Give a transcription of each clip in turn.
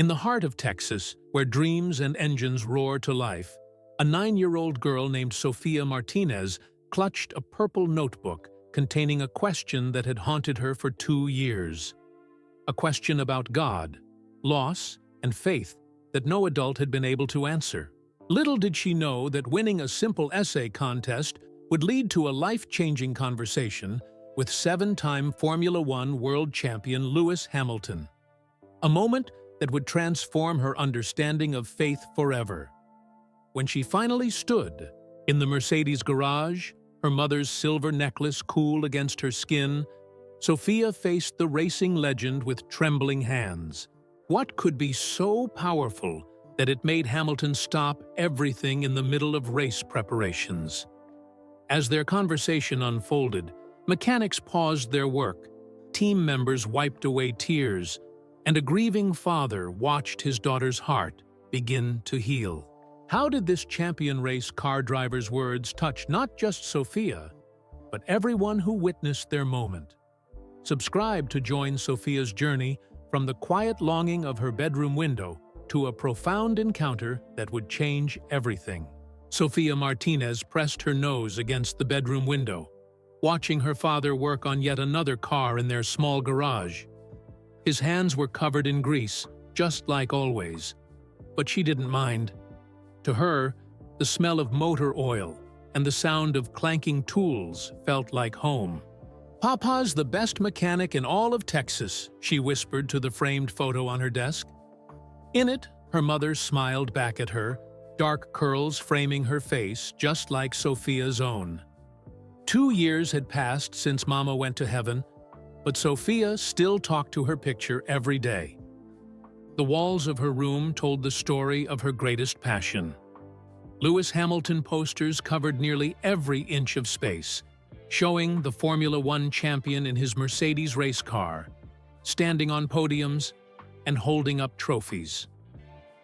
In the heart of Texas, where dreams and engines roar to life, a 9-year-old girl named Sofia Martinez clutched a purple notebook containing a question that had haunted her for 2 years. A question about God, loss, and faith that no adult had been able to answer. Little did she know that winning a simple essay contest would lead to a life-changing conversation with 7-time Formula One world champion Lewis Hamilton. A moment that would transform her understanding of faith forever. When she finally stood in the Mercedes garage, her mother's silver necklace cool against her skin, Sofia faced the racing legend with trembling hands. What could be so powerful that it made Hamilton stop everything in the middle of race preparations? As their conversation unfolded, mechanics paused their work, team members wiped away tears, and a grieving father watched his daughter's heart begin to heal. How did this champion race car driver's words touch not just Sofia, but everyone who witnessed their moment? Subscribe to join Sofia's journey from the quiet longing of her bedroom window to a profound encounter that would change everything. Sofia Martinez pressed her nose against the bedroom window, watching her father work on yet another car in their small garage. His hands were covered in grease, just like always, but she didn't mind. To her, the smell of motor oil and the sound of clanking tools felt like home. "Papa's the best mechanic in all of Texas," she whispered to the framed photo on her desk. In it, her mother smiled back at her, dark curls framing her face just like Sofia's own. 2 years had passed since Mama went to heaven, but Sofia still talked to her picture every day. The walls of her room told the story of her greatest passion. Lewis Hamilton posters covered nearly every inch of space, showing the Formula One champion in his Mercedes race car, standing on podiums and holding up trophies.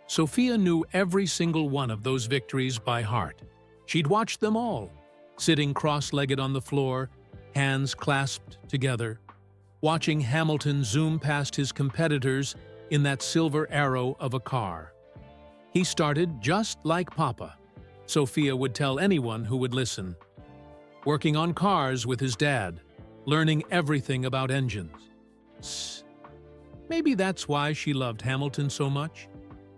Sofia knew every single one of those victories by heart. She'd watched them all, sitting cross-legged on the floor, hands clasped together, watching Hamilton zoom past his competitors in that silver arrow of a car. He started just like Papa, Sofia would tell anyone who would listen, working on cars with his dad, learning everything about engines. Maybe that's why she loved Hamilton so much.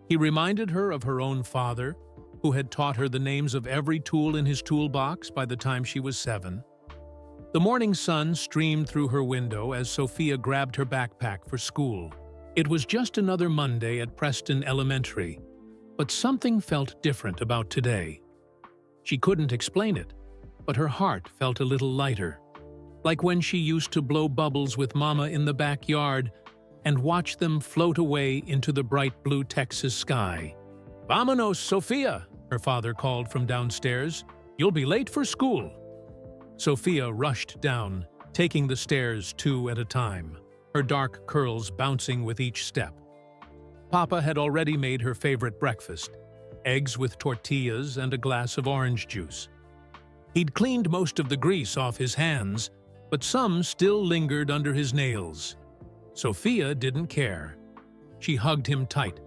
He reminded her of her own father, who had taught her the names of every tool in his toolbox by the time she was 7. The morning sun streamed through her window as Sofia grabbed her backpack for school. It was just another Monday at Preston Elementary, but something felt different about today. She couldn't explain it, but her heart felt a little lighter, like when she used to blow bubbles with Mama in the backyard and watch them float away into the bright blue Texas sky. "Vámonos, Sofia," her father called from downstairs. "You'll be late for school." Sofia rushed down, taking the stairs 2 at a time, her dark curls bouncing with each step. Papa had already made her favorite breakfast, eggs with tortillas and a glass of orange juice. He'd cleaned most of the grease off his hands, but some still lingered under his nails. Sofia didn't care. She hugged him tight,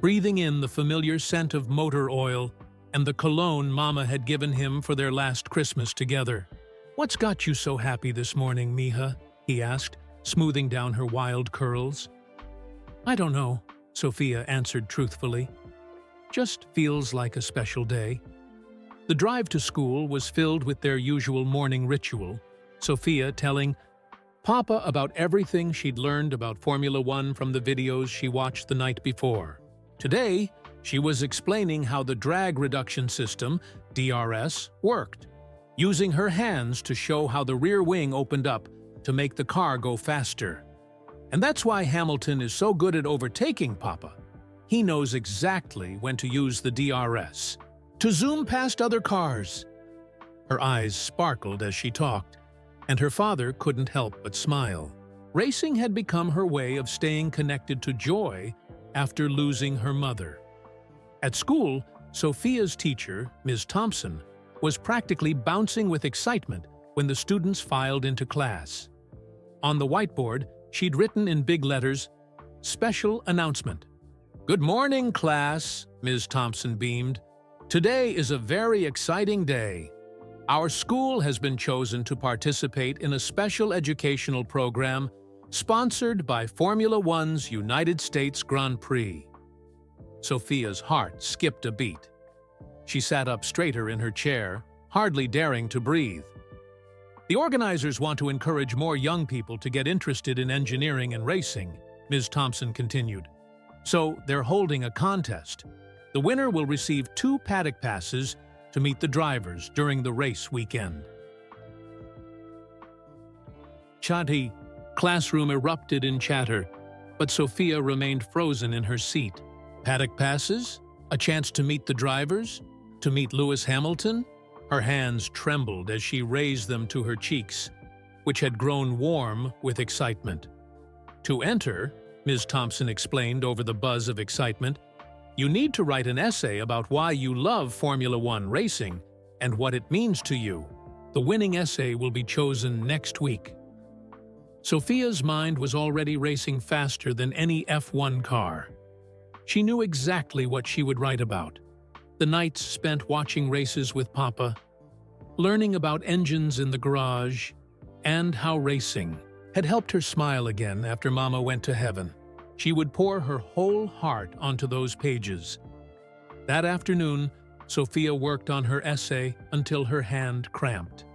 breathing in the familiar scent of motor oil and the cologne Mama had given him for their last Christmas together. "What's got you so happy this morning, Mija?" he asked, smoothing down her wild curls. "I don't know," Sofia answered truthfully. "Just feels like a special day." The drive to school was filled with their usual morning ritual, Sofia telling Papa about everything she'd learned about Formula One from the videos she watched the night before. Today, she was explaining how the drag reduction system, DRS, worked, using her hands to show how the rear wing opened up to make the car go faster. And that's why Hamilton is so good at overtaking Papa. He knows exactly when to use the DRS, to zoom past other cars. Her eyes sparkled as she talked, and her father couldn't help but smile. Racing had become her way of staying connected to joy after losing her mother. At school, Sofia's teacher, Ms. Thompson, was practically bouncing with excitement when the students filed into class. On the whiteboard, she'd written in big letters, "Special announcement. "Good morning, class," Ms. Thompson beamed. "Today is a very exciting day. Our school has been chosen to participate in a special educational program sponsored by Formula One's United States Grand Prix." Sophia's heart skipped a beat. She sat up straighter in her chair, hardly daring to breathe. "The organizers want to encourage more young people to get interested in engineering and racing," Ms. Thompson continued. "So they're holding a contest. The winner will receive 2 paddock passes to meet the drivers during the race weekend." Chatti, classroom erupted in chatter, but Sophia remained frozen in her seat. Paddock passes? A chance to meet the drivers? To meet Lewis Hamilton? Her hands trembled as she raised them to her cheeks, which had grown warm with excitement. "To enter," Ms. Thompson explained over the buzz of excitement, "you need to write an essay about why you love Formula One racing and what it means to you. The winning essay will be chosen next week." Sophia's mind was already racing faster than any F1 car. She knew exactly what she would write about. The nights spent watching races with Papa, learning about engines in the garage, and how racing had helped her smile again after Mama went to heaven. She would pour her whole heart onto those pages. That afternoon, Sophia worked on her essay until her hand cramped.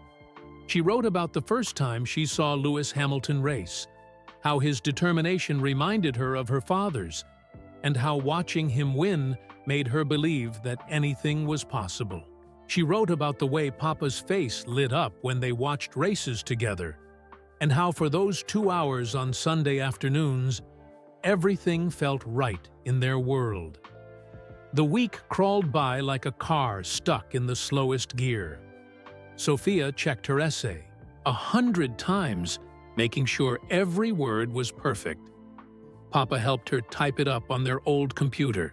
She wrote about the first time she saw Lewis Hamilton race, how his determination reminded her of her father's, and how watching him win made her believe that anything was possible. She wrote about the way Papa's face lit up when they watched races together, and how for those 2 hours on Sunday afternoons, everything felt right in their world. The week crawled by like a car stuck in the slowest gear. Sophia checked her essay 100 times, making sure every word was perfect. Papa helped her type it up on their old computer,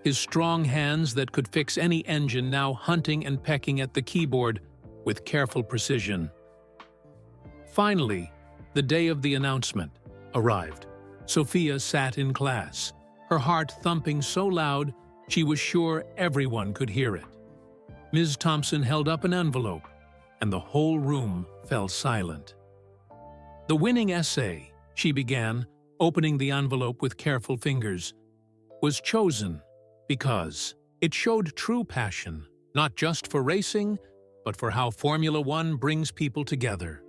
his strong hands that could fix any engine now hunting and pecking at the keyboard with careful precision. Finally, the day of the announcement arrived. Sophia sat in class, her heart thumping so loud she was sure everyone could hear it. Ms. Thompson held up an envelope, and the whole room fell silent. "The winning essay," she began, opening the envelope with careful fingers, "was chosen because it showed true passion, not just for racing, but for how Formula One brings people together.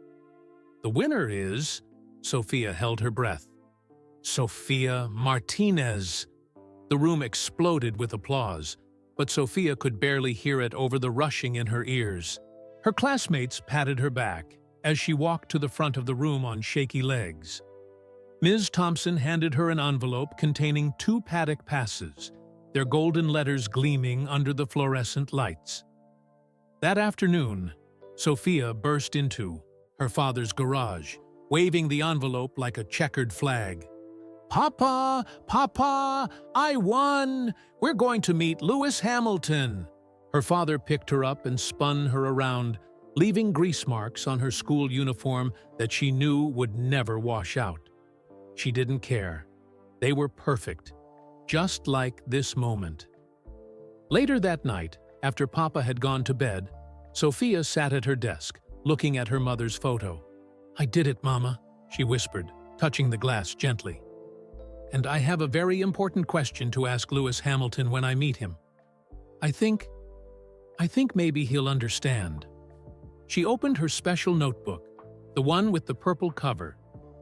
The winner is..." Sophia held her breath. "Sophia Martinez." The room exploded with applause, but Sophia could barely hear it over the rushing in her ears. Her classmates patted her back as she walked to the front of the room on shaky legs. Ms. Thompson handed her an envelope containing 2 paddock passes, their golden letters gleaming under the fluorescent lights. That afternoon, Sophia burst into her father's garage, waving the envelope like a checkered flag. "Papa! Papa! I won! We're going to meet Lewis Hamilton!" Her father picked her up and spun her around, leaving grease marks on her school uniform that she knew would never wash out. She didn't care. They were perfect, just like this moment. Later that night, after Papa had gone to bed, Sophia sat at her desk, looking at her mother's photo. "I did it, Mama," she whispered, touching the glass gently. "And I have a very important question to ask Lewis Hamilton when I meet him. I think maybe he'll understand." She opened her special notebook, the one with the purple cover,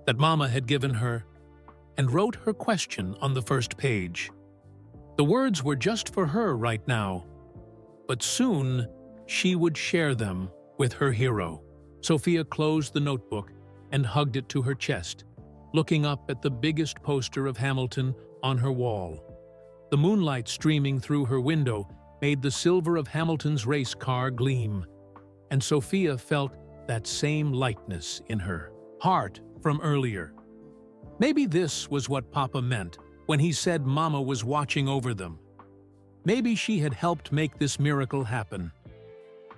that Mama had given her, and wrote her question on the first page. The words were just for her right now, but soon she would share them with her hero. Sophia closed the notebook and hugged it to her chest, looking up at the biggest poster of Hamilton on her wall. The moonlight streaming through her window made the silver of Hamilton's race car gleam, and Sophia felt that same lightness in her heart from earlier. Maybe this was what Papa meant when he said Mama was watching over them. Maybe she had helped make this miracle happen.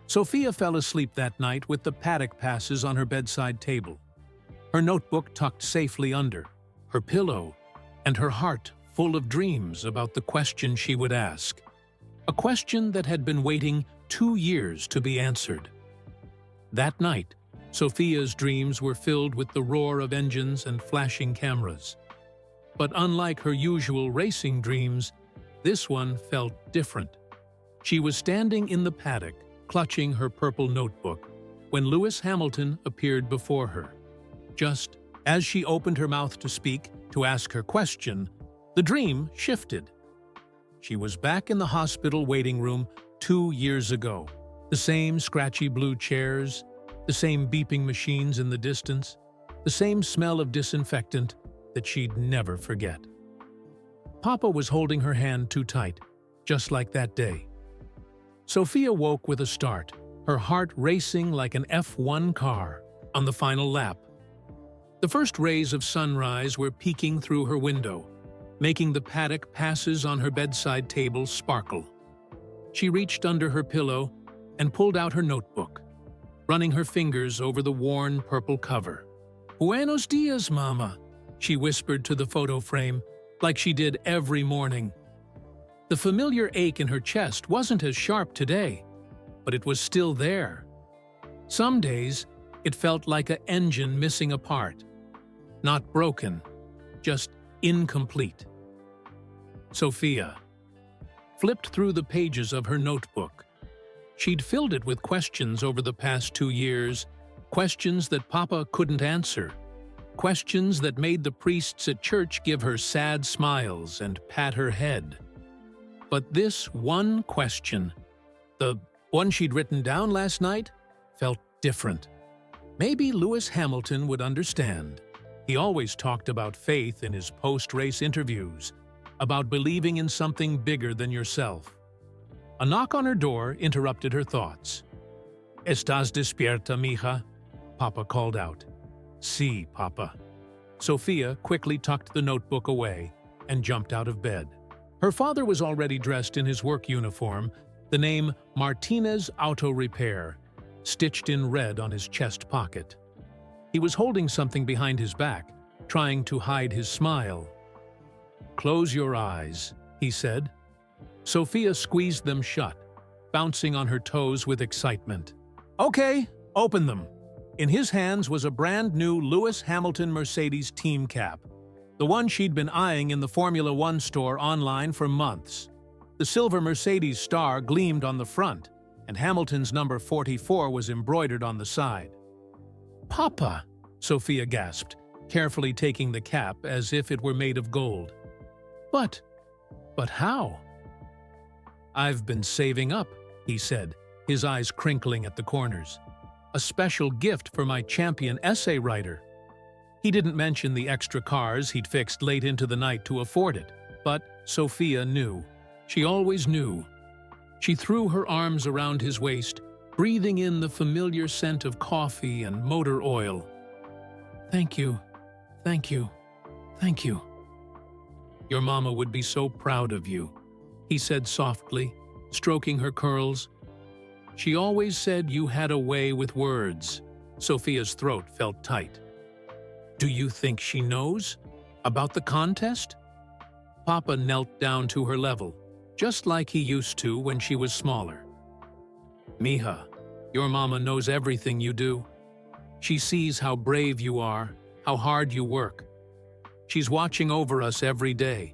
Sophia fell asleep that night with the paddock passes on her bedside table, her notebook tucked safely under, her pillow, and her heart full of dreams about the question she would ask. A question that had been waiting 2 years to be answered. That night, Sophia's dreams were filled with the roar of engines and flashing cameras. But unlike her usual racing dreams, this one felt different. She was standing in the paddock, clutching her purple notebook, when Lewis Hamilton appeared before her. Just as she opened her mouth to speak, to ask her question, the dream shifted. She was back in the hospital waiting room 2 years ago. The same scratchy blue chairs, the same beeping machines in the distance, the same smell of disinfectant that she'd never forget. Papa was holding her hand too tight, just like that day. Sophia woke with a start, her heart racing like an F1 car on the final lap. The first rays of sunrise were peeking through her window, making the paddock passes on her bedside table sparkle. She reached under her pillow and pulled out her notebook, running her fingers over the worn purple cover. "Buenos dias, Mama," she whispered to the photo frame, like she did every morning. The familiar ache in her chest wasn't as sharp today, but it was still there. Some days, it felt like an engine missing a part. Not broken, just incomplete. Sophia flipped through the pages of her notebook. She'd filled it with questions over the past 2 years, questions that Papa couldn't answer, questions that made the priests at church give her sad smiles and pat her head. But this one question, the one she'd written down last night, felt different. Maybe Lewis Hamilton would understand. He always talked about faith in his post-race interviews, about believing in something bigger than yourself. A knock on her door interrupted her thoughts. "Estás despierta, mija?" Papa called out. "Sí, Papa." Sophia quickly tucked the notebook away and jumped out of bed. Her father was already dressed in his work uniform, the name Martinez Auto Repair, stitched in red on his chest pocket. He was holding something behind his back, trying to hide his smile. "Close your eyes," he said. Sophia squeezed them shut, bouncing on her toes with excitement. "Okay, open them." In his hands was a brand new Lewis Hamilton Mercedes team cap, the one she'd been eyeing in the Formula One store online for months. The silver Mercedes star gleamed on the front, and Hamilton's number 44 was embroidered on the side. "Papa," Sophia gasped, carefully taking the cap as if it were made of gold. But how?" "I've been saving up," he said, his eyes crinkling at the corners. "A special gift for my champion essay writer." He didn't mention the extra cars he'd fixed late into the night to afford it, but Sophia knew. She always knew. She threw her arms around his waist, breathing in the familiar scent of coffee and motor oil. "Thank you, thank you, thank you." "Your mama would be so proud of you," he said softly, stroking her curls. "She always said you had a way with words." Sophia's throat felt tight. "Do you think she knows about the contest?" Papa knelt down to her level, just like he used to when she was smaller. "Mija, your mama knows everything you do. She sees how brave you are, how hard you work. She's watching over us every day."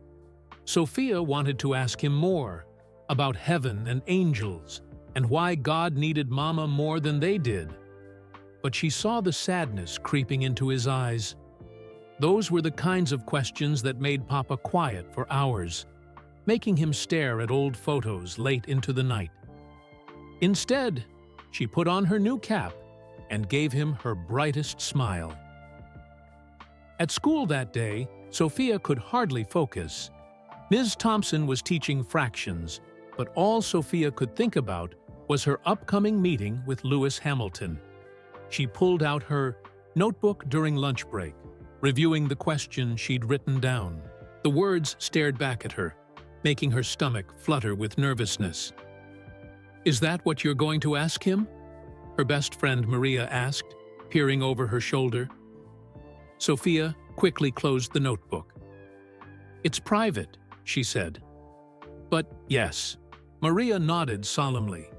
Sophia wanted to ask him more about heaven and angels and why God needed Mama more than they did. But she saw the sadness creeping into his eyes. Those were the kinds of questions that made Papa quiet for hours, making him stare at old photos late into the night. Instead, she put on her new cap and gave him her brightest smile. At school that day, Sophia could hardly focus. Ms. Thompson was teaching fractions, but all Sophia could think about was her upcoming meeting with Lewis Hamilton. She pulled out her notebook during lunch break, reviewing the question she'd written down. The words stared back at her, making her stomach flutter with nervousness. "Is that what you're going to ask him?" her best friend Maria asked, peering over her shoulder. Sophia quickly closed the notebook. "It's private," she said. "But yes." Maria nodded solemnly.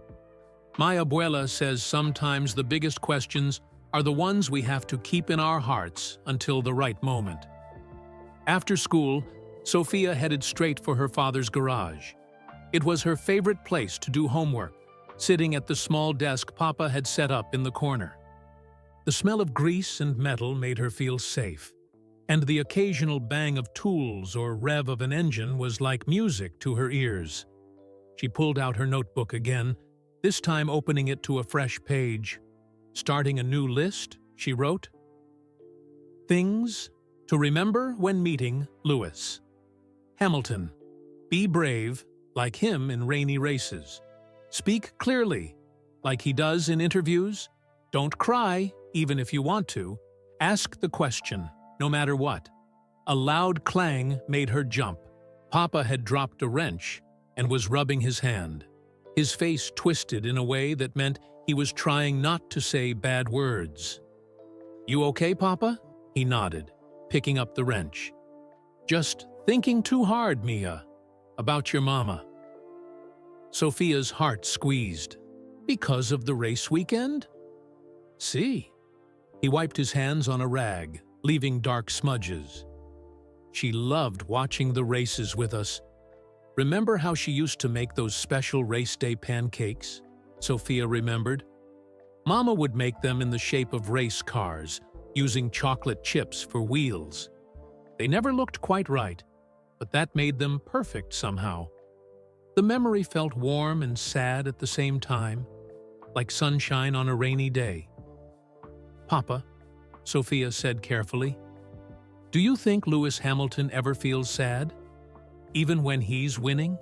"My abuela says sometimes the biggest questions are the ones we have to keep in our hearts until the right moment." After school, Sophia headed straight for her father's garage. It was her favorite place to do homework, sitting at the small desk Papa had set up in the corner. The smell of grease and metal made her feel safe, and the occasional bang of tools or rev of an engine was like music to her ears. She pulled out her notebook again, this time opening it to a fresh page. Starting a new list, she wrote, "Things to remember when meeting Lewis. Hamilton. Be brave, like him in rainy races. Speak clearly, like he does in interviews. Don't cry, even if you want to. Ask the question, no matter what." A loud clang made her jump. Papa had dropped a wrench and was rubbing his hand. His face twisted in a way that meant he was trying not to say bad words. "You okay, Papa?" He nodded, picking up the wrench. "Just thinking too hard, Mia, about your mama." Sophia's heart squeezed. "Because of the race weekend?" "See." He wiped his hands on a rag, leaving dark smudges. "She loved watching the races with us. Remember how she used to make those special race day pancakes?" Sophia remembered. Mama would make them in the shape of race cars, using chocolate chips for wheels. They never looked quite right, but that made them perfect somehow. The memory felt warm and sad at the same time, like sunshine on a rainy day. "Papa," Sophia said carefully, "do you think Lewis Hamilton ever feels sad, even when he's winning?"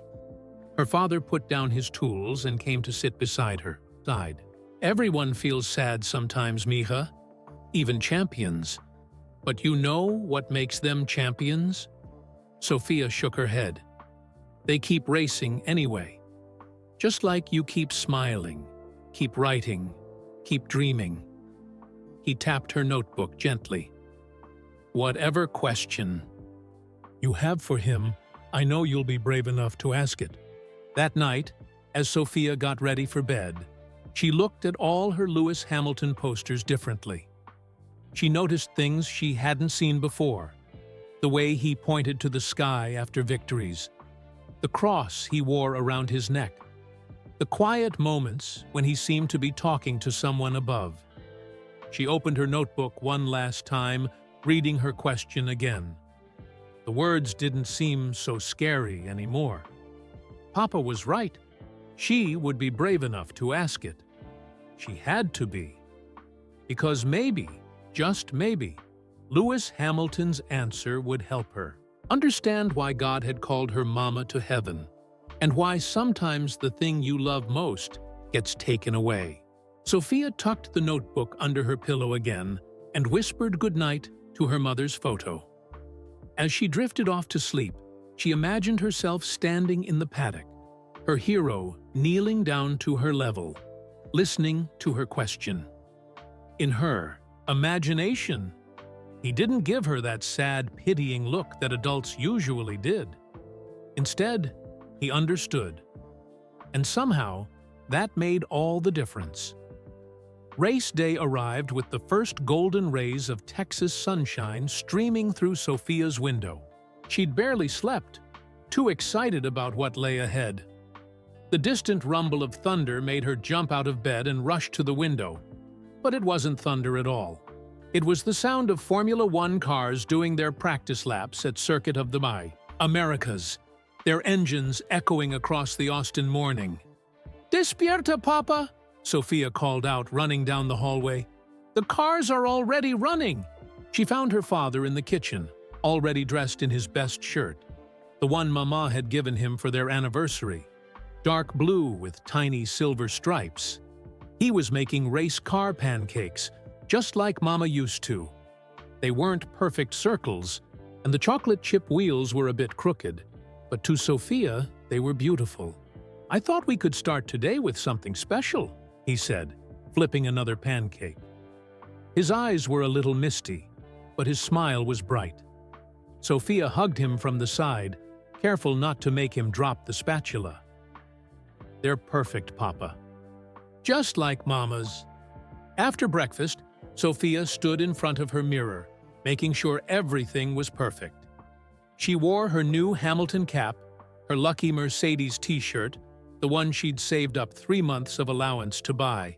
Her father put down his tools and came to sit beside her. "Everyone feels sad sometimes, Mija, even champions. But you know what makes them champions?" Sophia shook her head. "They keep racing anyway. Just like you keep smiling, keep writing, keep dreaming." He tapped her notebook gently. "Whatever question you have for him, I know you'll be brave enough to ask it." That night, as Sophia got ready for bed, she looked at all her Lewis Hamilton posters differently. She noticed things she hadn't seen before: the way he pointed to the sky after victories, the cross he wore around his neck, the quiet moments when he seemed to be talking to someone above. She opened her notebook one last time, reading her question again. The words didn't seem so scary anymore. Papa was right. She would be brave enough to ask it. She had to be. Because maybe, just maybe, Lewis Hamilton's answer would help her understand why God had called her mama to heaven, and why sometimes the thing you love most gets taken away. Sophia tucked the notebook under her pillow again and whispered goodnight to her mother's photo. As she drifted off to sleep, she imagined herself standing in the paddock, her hero kneeling down to her level, listening to her question. In her imagination, he didn't give her that sad, pitying look that adults usually did. Instead, he understood. And somehow, that made all the difference. Race day arrived with the first golden rays of Texas sunshine streaming through Sophia's window. She'd barely slept, too excited about what lay ahead. The distant rumble of thunder made her jump out of bed and rush to the window. But it wasn't thunder at all. It was the sound of Formula One cars doing their practice laps at Circuit of the Americas, their engines echoing across the Austin morning. "Despierta, Papa!" Sophia called out, running down the hallway. "The cars are already running!" She found her father in the kitchen, already dressed in his best shirt, the one Mama had given him for their anniversary, dark blue with tiny silver stripes. He was making race car pancakes, just like Mama used to. They weren't perfect circles, and the chocolate chip wheels were a bit crooked, but to Sophia, they were beautiful. "I thought we could start today with something special," he said, flipping another pancake. His eyes were a little misty, but his smile was bright. Sophia hugged him from the side, careful not to make him drop the spatula. "They're perfect, Papa. Just like Mama's." After breakfast, Sophia stood in front of her mirror, making sure everything was perfect. She wore her new Hamilton cap, her lucky Mercedes t-shirt, the one she'd saved up 3 months of allowance to buy,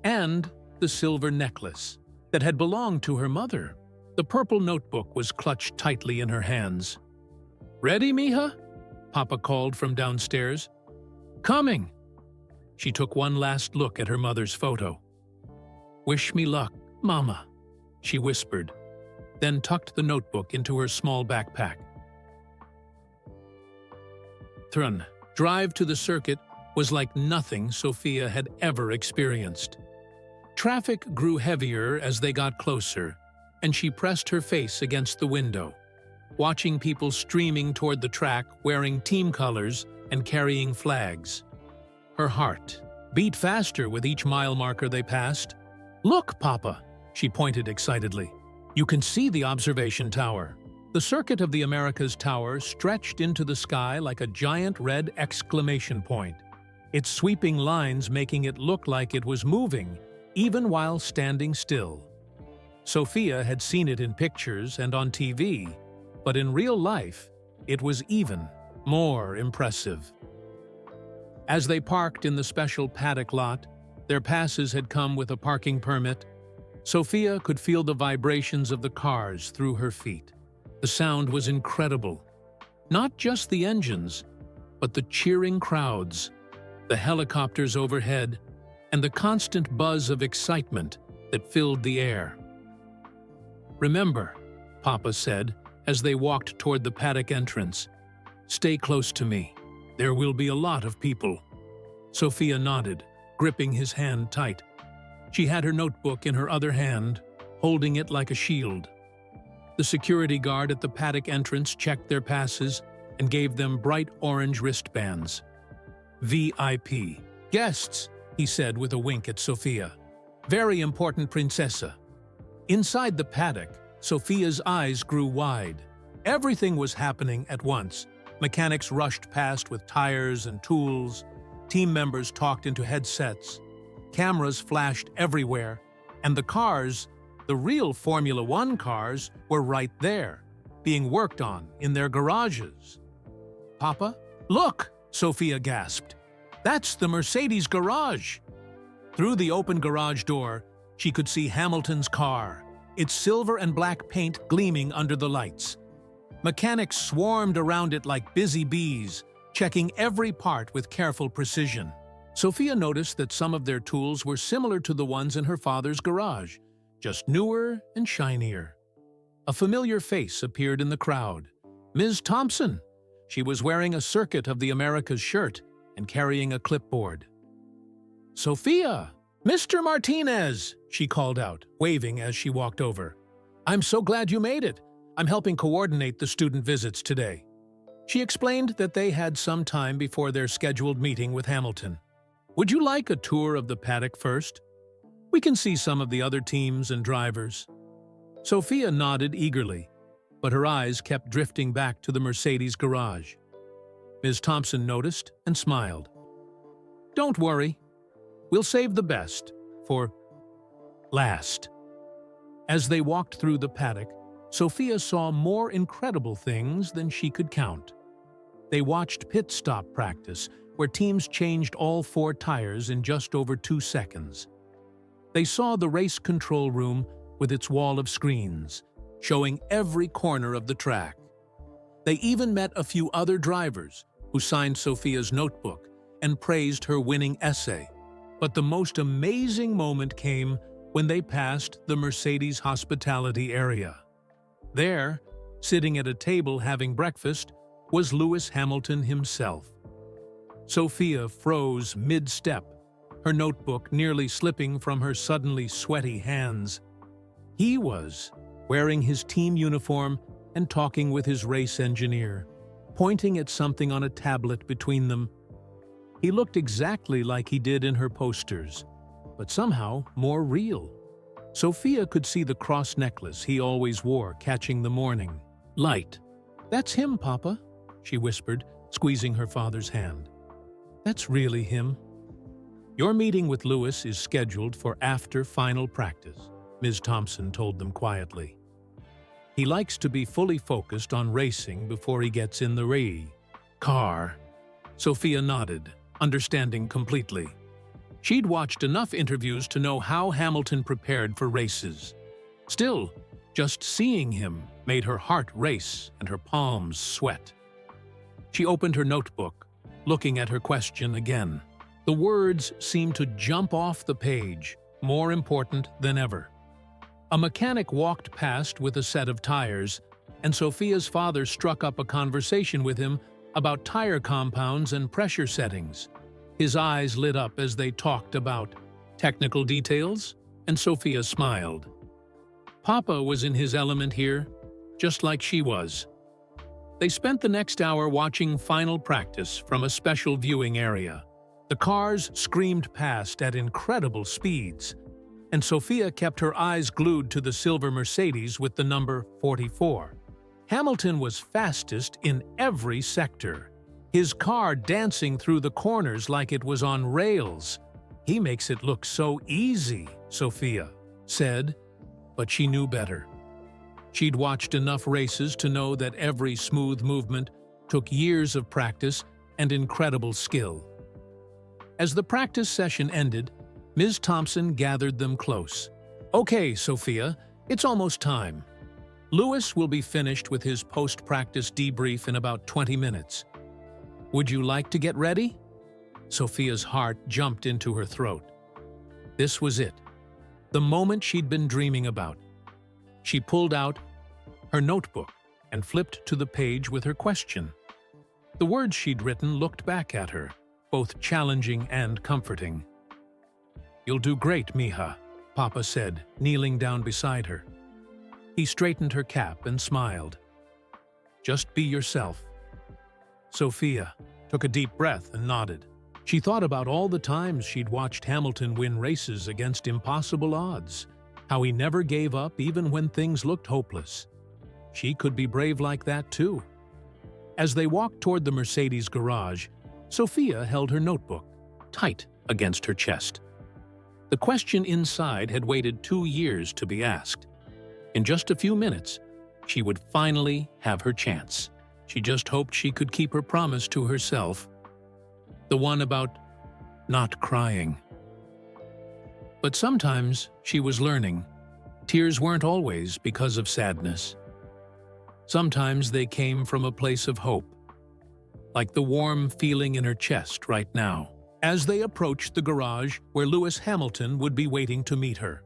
and the silver necklace that had belonged to her mother. The purple notebook was clutched tightly in her hands. "Ready, mija?" Papa called from downstairs. "Coming." She took one last look at her mother's photo. "Wish me luck, Mama," she whispered, then tucked the notebook into her small backpack. The drive to the circuit was like nothing Sophia had ever experienced. Traffic grew heavier as they got closer, and she pressed her face against the window, watching people streaming toward the track wearing team colors and carrying flags. Her heart beat faster with each mile marker they passed. "Look, Papa," she pointed excitedly. "You can see the observation tower." The circuit of the Americas Tower stretched into the sky like a giant red exclamation point, its sweeping lines making it look like it was moving, even while standing still. Sophia had seen it in pictures and on TV, but in real life, it was even more impressive. As they parked in the special paddock lot, their passes had come with a parking permit. Sophia could feel the vibrations of the cars through her feet. The sound was incredible. Not just the engines, but the cheering crowds, the helicopters overhead, and the constant buzz of excitement that filled the air. "Remember," Papa said as they walked toward the paddock entrance, "stay close to me. There will be a lot of people." Sophia nodded, gripping his hand tight. She had her notebook in her other hand, holding it like a shield. The security guard at the paddock entrance checked their passes and gave them bright orange wristbands. "VIP. Guests," he said with a wink at Sophia. "Very important princessa." Inside the paddock, Sophia's eyes grew wide. Everything was happening at once. Mechanics rushed past with tires and tools. Team members talked into headsets. Cameras flashed everywhere. And the cars, the real Formula One cars, were right there, being worked on in their garages. "Papa, look!" Sophia gasped. "That's the Mercedes garage!" Through the open garage door, she could see Hamilton's car, its silver and black paint gleaming under the lights. Mechanics swarmed around it like busy bees, checking every part with careful precision. Sophia noticed that some of their tools were similar to the ones in her father's garage, just newer and shinier. A familiar face appeared in the crowd. Ms. Thompson. She was wearing a Circuit of the Americas shirt and carrying a clipboard. "Sophia! Mr. Martinez!" she called out, waving as she walked over. "I'm so glad you made it. I'm helping coordinate the student visits today." She explained that they had some time before their scheduled meeting with Hamilton. "Would you like a tour of the paddock first? We can see some of the other teams and drivers." Sophia nodded eagerly, but her eyes kept drifting back to the Mercedes garage. Ms. Thompson noticed and smiled. "Don't worry. We'll save the best for last." As they walked through the paddock, Sophia saw more incredible things than she could count. They watched pit stop practice, where teams changed all 4 tires in just over 2 seconds. They saw the race control room with its wall of screens, showing every corner of the track. They even met a few other drivers who signed Sophia's notebook and praised her winning essay. But the most amazing moment came when they passed the Mercedes hospitality area. There, sitting at a table having breakfast, was Lewis Hamilton himself. Sophia froze mid-step, her notebook nearly slipping from her suddenly sweaty hands. He was wearing his team uniform and talking with his race engineer, pointing at something on a tablet between them. He looked exactly like he did in her posters, but somehow more real. Sophia could see the cross necklace he always wore catching the morning. Light. That's him, Papa, she whispered, squeezing her father's hand. That's really him. Your meeting with Lewis is scheduled for after final practice, Ms. Thompson told them quietly. He likes to be fully focused on racing before he gets in the car. Sophia nodded, understanding completely. She'd watched enough interviews to know how Hamilton prepared for races. Still, just seeing him made her heart race and her palms sweat. She opened her notebook, looking at her question again. The words seemed to jump off the page, more important than ever. A mechanic walked past with a set of tires, and Sophia's father struck up a conversation with him about tire compounds and pressure settings. His eyes lit up as they talked about technical details, and Sophia smiled. Papa was in his element here, just like she was. They spent the next hour watching final practice from a special viewing area. The cars screamed past at incredible speeds, and Sophia kept her eyes glued to the silver Mercedes with the number 44. Hamilton was fastest in every sector, his car dancing through the corners like it was on rails. He makes it look so easy, Sophia said, but she knew better. She'd watched enough races to know that every smooth movement took years of practice and incredible skill. As the practice session ended, Ms. Thompson gathered them close. Okay, Sophia, it's almost time. Lewis will be finished with his post-practice debrief in about 20 minutes. Would you like to get ready? Sophia's heart jumped into her throat. This was it, the moment she'd been dreaming about. She pulled out her notebook and flipped to the page with her question. The words she'd written looked back at her, both challenging and comforting. You'll do great, Mija, Papa said, kneeling down beside her. He straightened her cap and smiled. Just be yourself. Sophia took a deep breath and nodded. She thought about all the times she'd watched Hamilton win races against impossible odds, how he never gave up even when things looked hopeless. She could be brave like that too. As they walked toward the Mercedes garage, Sophia held her notebook tight against her chest. The question inside had waited 2 years to be asked. In just a few minutes, she would finally have her chance. She just hoped she could keep her promise to herself, the one about not crying. But sometimes she was learning. Tears weren't always because of sadness. Sometimes they came from a place of hope, like the warm feeling in her chest right now, as they approached the garage where Lewis Hamilton would be waiting to meet her.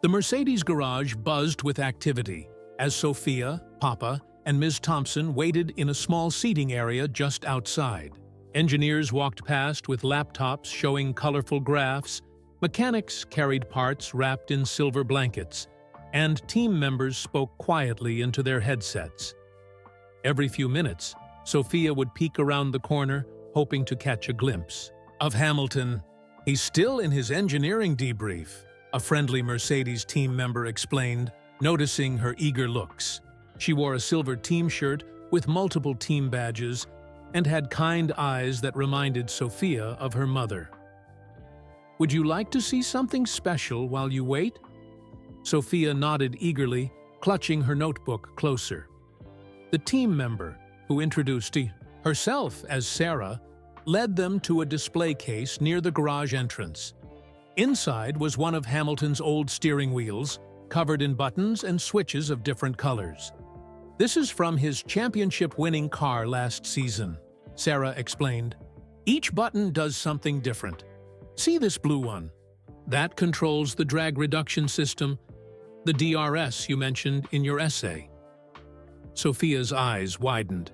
The Mercedes garage buzzed with activity as Sophia, Papa, and Ms. Thompson waited in a small seating area just outside. Engineers walked past with laptops showing colorful graphs, mechanics carried parts wrapped in silver blankets, and team members spoke quietly into their headsets. Every few minutes, Sophia would peek around the corner, hoping to catch a glimpse of Hamilton. He's still in his engineering debrief, a friendly Mercedes team member explained, noticing her eager looks. She wore a silver team shirt with multiple team badges and had kind eyes that reminded Sophia of her mother. Would you like to see something special while you wait? Sophia nodded eagerly, clutching her notebook closer. The team member, who introduced herself as Sarah, led them to a display case near the garage entrance. Inside was one of Hamilton's old steering wheels, covered in buttons and switches of different colors. This is from his championship-winning car last season, Sarah explained. Each button does something different. See this blue one? That controls the drag reduction system, the DRS you mentioned in your essay. Sophia's eyes widened.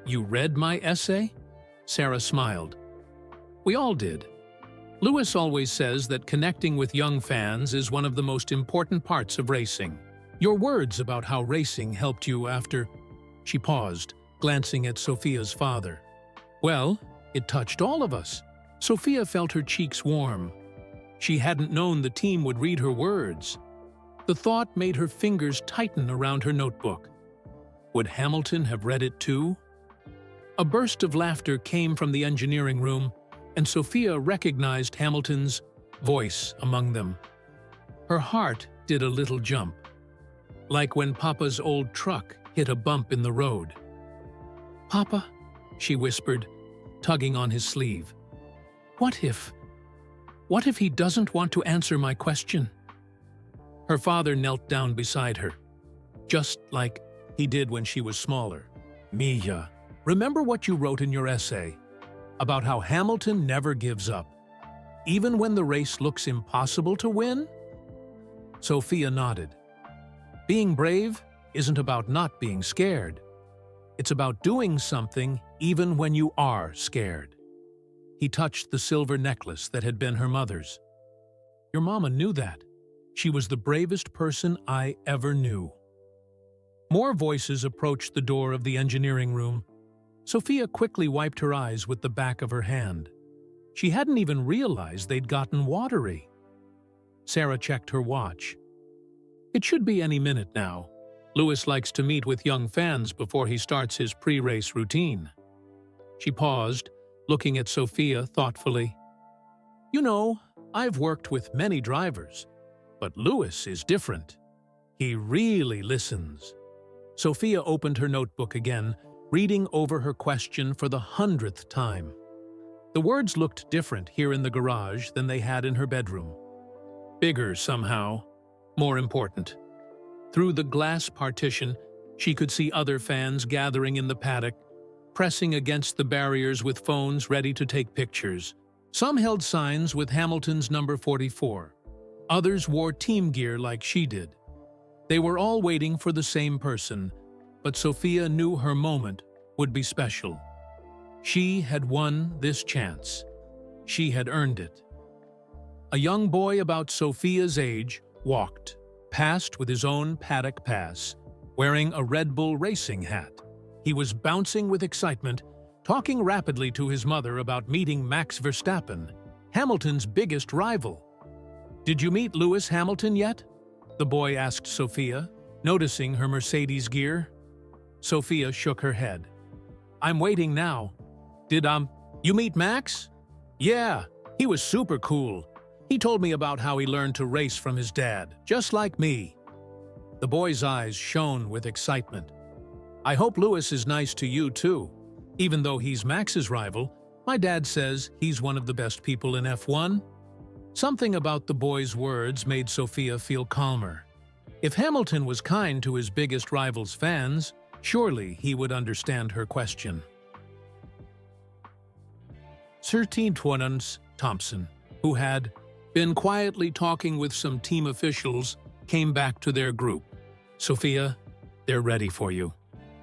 You read my essay? Sarah smiled. We all did. Lewis always says that connecting with young fans is one of the most important parts of racing. Your words about how racing helped you after... She paused, glancing at Sophia's father. Well, it touched all of us. Sophia felt her cheeks warm. She hadn't known the team would read her words. The thought made her fingers tighten around her notebook. Would Hamilton have read it too? A burst of laughter came from the engineering room, and Sophia recognized Hamilton's voice among them. Her heart did a little jump, like when Papa's old truck hit a bump in the road. "Papa," she whispered, tugging on his sleeve. What if he doesn't want to answer my question?" Her father knelt down beside her, just like he did when she was smaller. "Mia, remember what you wrote in your essay about how Hamilton never gives up, even when the race looks impossible to win?" Sophia nodded. Being brave isn't about not being scared. It's about doing something even when you are scared. He touched the silver necklace that had been her mother's. "Your mama knew that. She was the bravest person I ever knew." More voices approached the door of the engineering room. Sophia quickly wiped her eyes with the back of her hand. She hadn't even realized they'd gotten watery. Sarah checked her watch. It should be any minute now. Lewis likes to meet with young fans before he starts his pre-race routine. She paused, looking at Sophia thoughtfully. "You know, I've worked with many drivers, but Lewis is different. He really listens." Sophia opened her notebook again, reading over her question for the 100th time. The words looked different here in the garage than they had in her bedroom. Bigger somehow, more important. Through the glass partition, she could see other fans gathering in the paddock, pressing against the barriers with phones ready to take pictures. Some held signs with Hamilton's number 44. Others wore team gear like she did. They were all waiting for the same person, but Sophia knew her moment would be special. She had won this chance. She had earned it. A young boy about Sophia's age walked past with his own paddock pass, wearing a Red Bull racing hat. He was bouncing with excitement, talking rapidly to his mother about meeting Max Verstappen, Hamilton's biggest rival. "Did you meet Lewis Hamilton yet?" the boy asked Sophia, noticing her Mercedes gear. Sophia shook her head. "I'm waiting now." Did you meet Max?" "Yeah, he was super cool. He told me about how he learned to race from his dad, just like me." The boy's eyes shone with excitement. "I hope Lewis is nice to you too. Even though he's Max's rival, my dad says he's one of the best people in F1. Something about the boy's words made Sophia feel calmer. If Hamilton was kind to his biggest rival's fans, surely he would understand her question. Sir T. Thompson, who had been quietly talking with some team officials, came back to their group. "Sophia, they're ready for you.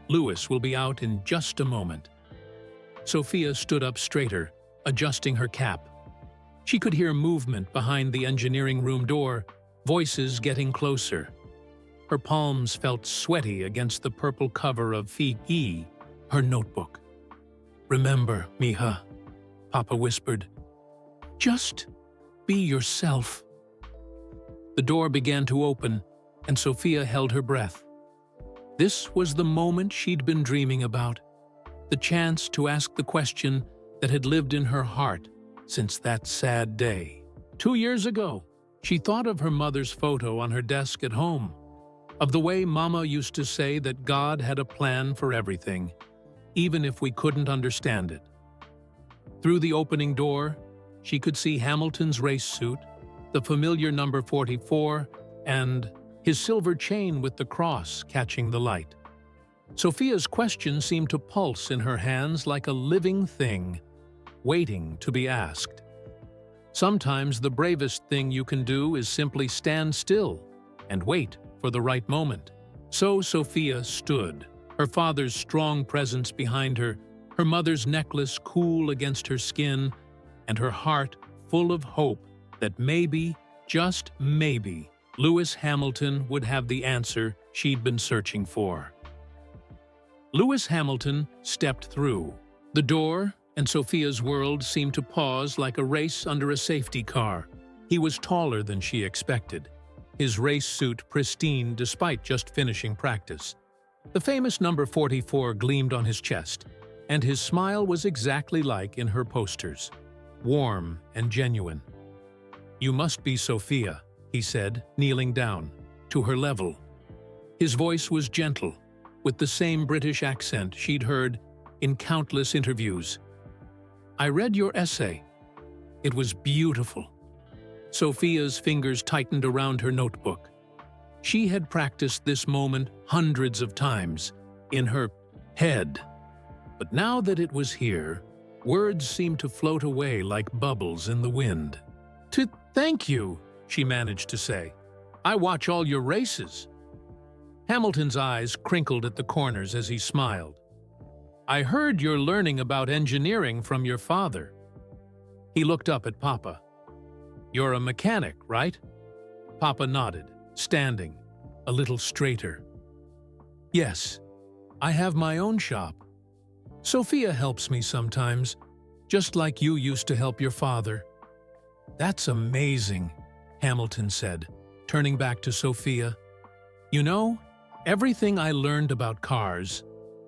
Lewis will be out in just a moment." Sophia stood up straighter, adjusting her cap. She could hear movement behind the engineering room door, voices getting closer. Her palms felt sweaty against the purple cover of Fee, her notebook. "Remember, Mija," Papa whispered. "Just be yourself." The door began to open, and Sophia held her breath. This was the moment she'd been dreaming about, the chance to ask the question that had lived in her heart since that sad day. 2 years ago, she thought of her mother's photo on her desk at home, of the way Mama used to say that God had a plan for everything, even if we couldn't understand it. Through the opening door, she could see Hamilton's race suit, the familiar number 44, and his silver chain with the cross catching the light. Sophia's question seemed to pulse in her hands like a living thing, waiting to be asked. Sometimes the bravest thing you can do is simply stand still and wait for the right moment. So Sophia stood, her father's strong presence behind her, her mother's necklace cool against her skin, and her heart full of hope that maybe, just maybe, Lewis Hamilton would have the answer she'd been searching for. Lewis Hamilton stepped through the door, and Sophia's world seemed to pause like a race under a safety car. He was taller than she expected, his race suit pristine despite just finishing practice. The famous number 44 gleamed on his chest, and his smile was exactly like in her posters, warm and genuine. "You must be Sophia," he said, kneeling down, to her level. His voice was gentle, with the same British accent she'd heard in countless interviews. "I read your essay. It was beautiful." Sophia's fingers tightened around her notebook. She had practiced this moment hundreds of times, in her head. But now that it was here, words seemed to float away like bubbles in the wind. Thank you," she managed to say. "I watch all your races." Hamilton's eyes crinkled at the corners as he smiled. "I heard you're learning about engineering from your father." He looked up at Papa. "You're a mechanic, right?" Papa nodded, standing, a little straighter. "Yes, I have my own shop. Sophia helps me sometimes, just like you used to help your father." "That's amazing," Hamilton said, turning back to Sophia. "You know, everything I learned about cars,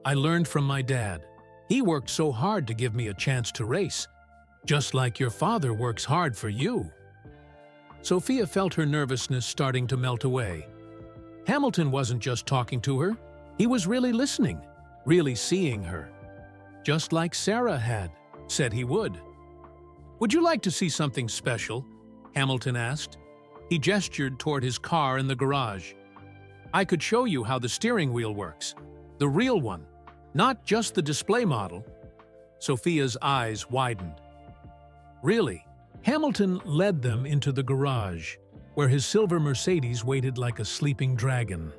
I learned from my dad. He worked so hard to give me a chance to race, just like your father works hard for you." Sophia felt her nervousness starting to melt away. Hamilton wasn't just talking to her, he was really listening, really seeing her. Just like Sarah had said he would. "Would you like to see something special?" Hamilton asked. He gestured toward his car in the garage. "I could show you how the steering wheel works. The real one, not just the display model." Sophia's eyes widened. "Really?" Hamilton led them into the garage, where his silver Mercedes waited like a sleeping dragon.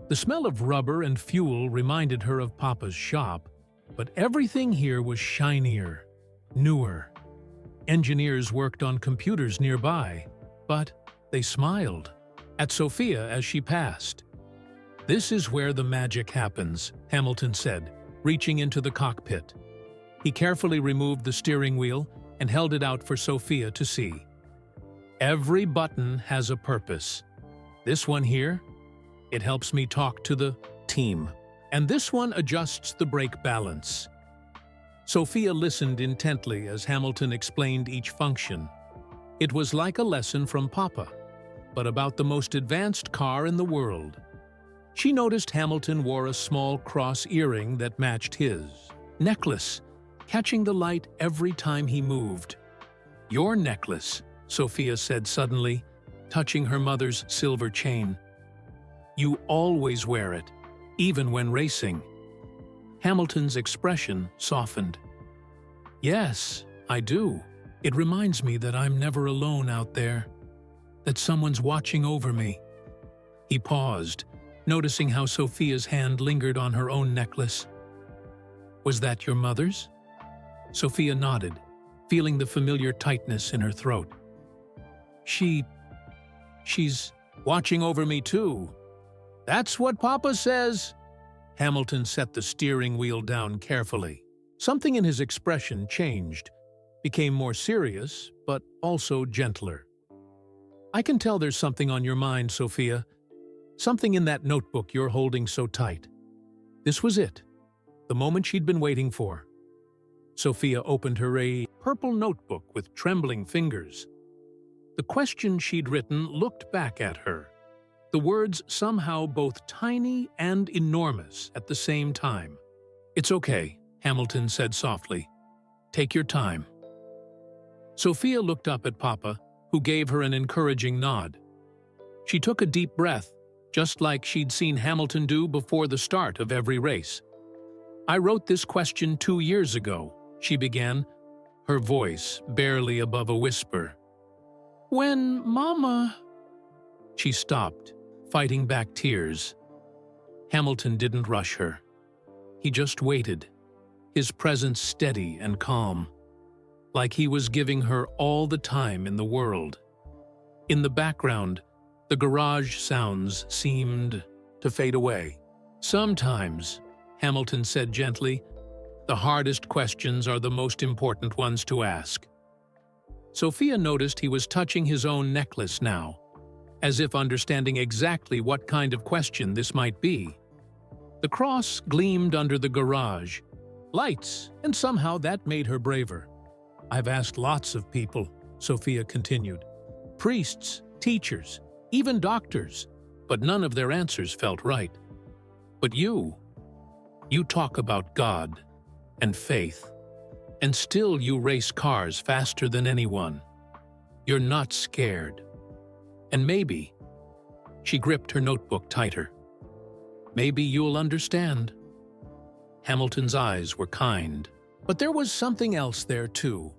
The smell of rubber and fuel reminded her of Papa's shop, but everything here was shinier, newer. Engineers worked on computers nearby, but they smiled at Sophia as she passed. "This is where the magic happens," Hamilton said, reaching into the cockpit. He carefully removed the steering wheel and held it out for Sophia to see. "Every button has a purpose. This one here, it helps me talk to the team. And this one adjusts the brake balance." Sophia listened intently as Hamilton explained each function. It was like a lesson from Papa, but about the most advanced car in the world. She noticed Hamilton wore a small cross earring that matched his necklace, catching the light every time he moved. "Your necklace," Sophia said suddenly, touching her mother's silver chain. "You always wear it, even when racing." Hamilton's expression softened. "Yes, I do. It reminds me that I'm never alone out there, that someone's watching over me." He paused, noticing how Sophia's hand lingered on her own necklace. "Was that your mother's?" Sophia nodded, feeling the familiar tightness in her throat. She's watching over me too." "That's what Papa says." Hamilton set the steering wheel down carefully. Something in his expression changed, became more serious, but also gentler. "I can tell there's something on your mind, Sophia. Something in that notebook you're holding so tight." This was it, the moment she'd been waiting for. Sophia opened her purple notebook with trembling fingers. The question she'd written looked back at her, the words somehow both tiny and enormous at the same time. "It's okay," Hamilton said softly. "Take your time." Sophia looked up at Papa, who gave her an encouraging nod. She took a deep breath, just like she'd seen Hamilton do before the start of every race. "I wrote this question 2 years ago," she began, her voice barely above a whisper. "When Mama—" She stopped, fighting back tears. Hamilton didn't rush her. He just waited, his presence steady and calm, like he was giving her all the time in the world. In the background, the garage sounds seemed to fade away. "Sometimes," Hamilton said gently, "the hardest questions are the most important ones to ask." Sophia noticed he was touching his own necklace now, as if understanding exactly what kind of question this might be. The cross gleamed under the garage. Lights, and somehow that made her braver. "I've asked lots of people," Sophia continued. "Priests, teachers, even doctors, but none of their answers felt right. But you talk about God and faith, and still you race cars faster than anyone. You're not scared. And maybe," she gripped her notebook tighter, "maybe you'll understand." Hamilton's eyes were kind, but there was something else there too.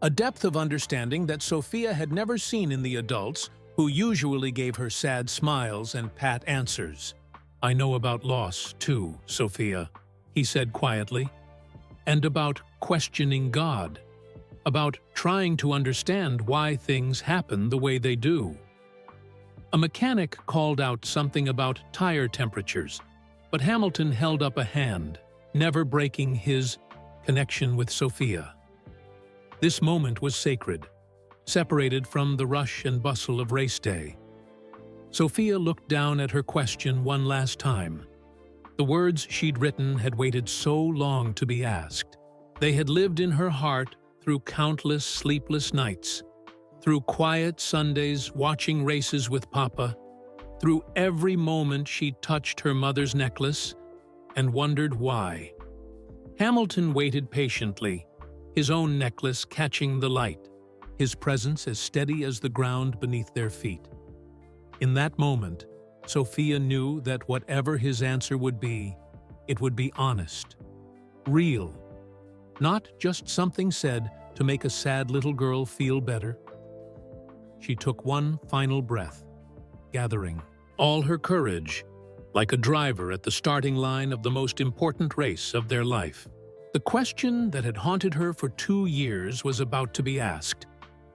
A depth of understanding that Sophia had never seen in the adults who usually gave her sad smiles and pat answers. "I know about loss, too, Sophia," he said quietly, "and about questioning God, about trying to understand why things happen the way they do." A mechanic called out something about tire temperatures, but Hamilton held up a hand, never breaking his connection with Sophia. This moment was sacred, separated from the rush and bustle of race day. Sophia looked down at her question one last time. The words she'd written had waited so long to be asked. They had lived in her heart through countless sleepless nights, through quiet Sundays watching races with Papa, through every moment she touched her mother's necklace and wondered why. Hamilton waited patiently, his own necklace catching the light, his presence as steady as the ground beneath their feet. In that moment, Sophia knew that whatever his answer would be, it would be honest, real, not just something said to make a sad little girl feel better. She took one final breath, gathering all her courage, like a driver at the starting line of the most important race of their life. The question that had haunted her for 2 years was about to be asked,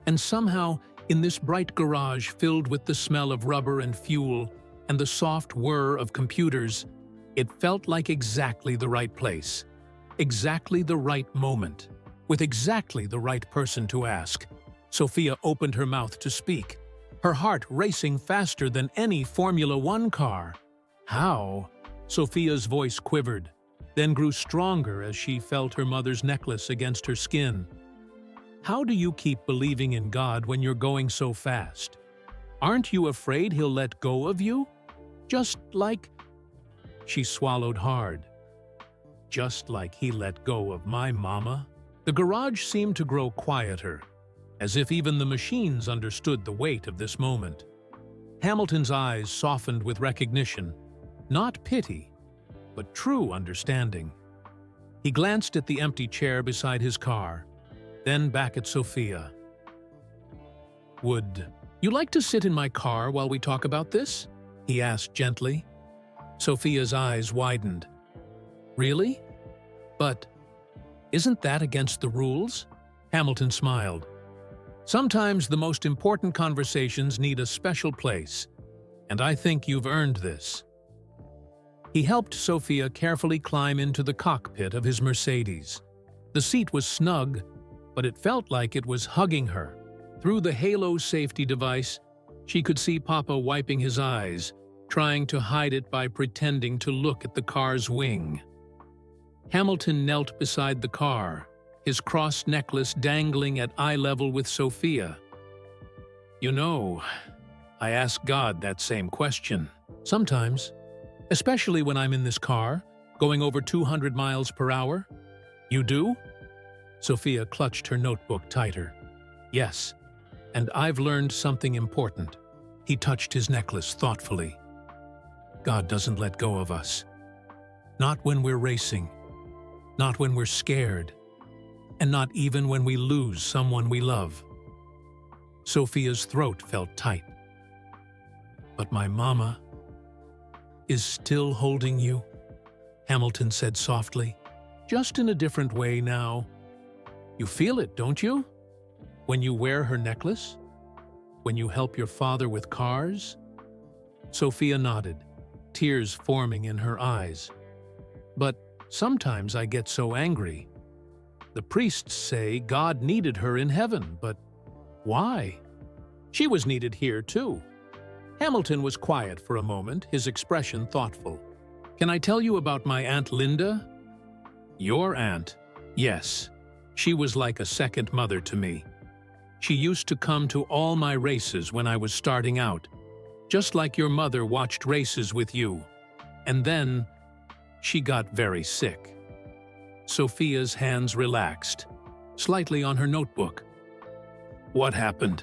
and somehow, in this bright garage filled with the smell of rubber and fuel and the soft whir of computers, it felt like exactly the right place, exactly the right moment, with exactly the right person to ask. Sophia opened her mouth to speak, her heart racing faster than any Formula One car. "How?" Sophia's voice quivered, then grew stronger as she felt her mother's necklace against her skin. "How do you keep believing in God when you're going so fast? Aren't you afraid He'll let go of you? Just like—" She swallowed hard. "Just like He let go of my mama?" The garage seemed to grow quieter, as if even the machines understood the weight of this moment. Hamilton's eyes softened with recognition, not pity, but true understanding. He glanced at the empty chair beside his car, then back at Sophia. "Would you like to sit in my car while we talk about this?" he asked gently. Sophia's eyes widened. "Really? But isn't that against the rules?" Hamilton smiled. "Sometimes the most important conversations need a special place, and I think you've earned this." He helped Sophia carefully climb into the cockpit of his Mercedes. The seat was snug, but it felt like it was hugging her. Through the halo safety device, she could see Papa wiping his eyes, trying to hide it by pretending to look at the car's wing. Hamilton knelt beside the car, his cross necklace dangling at eye level with Sophia. "You know, I ask God that same question. Sometimes. Especially when I'm in this car, going over 200 miles per hour." "You do?" Sophia clutched her notebook tighter. "Yes, and I've learned something important." He touched his necklace thoughtfully. "God doesn't let go of us. Not when we're racing, not when we're scared, and not even when we lose someone we love." Sophia's throat felt tight. "But my mama is still holding you," Hamilton said softly, just in a different way now. "You feel it, don't you? When you wear her necklace? When you help your father with cars?" Sophia nodded, tears forming in her eyes. "But sometimes I get so angry. The priests say God needed her in heaven, but why? She was needed here too." Hamilton was quiet for a moment, his expression thoughtful. Can I tell you about my Aunt Linda? Your aunt? Yes. She was like a second mother to me. She used to come to all my races when I was starting out, just like your mother watched races with you. And then she got very sick. Sophia's hands relaxed, slightly on her notebook. What happened?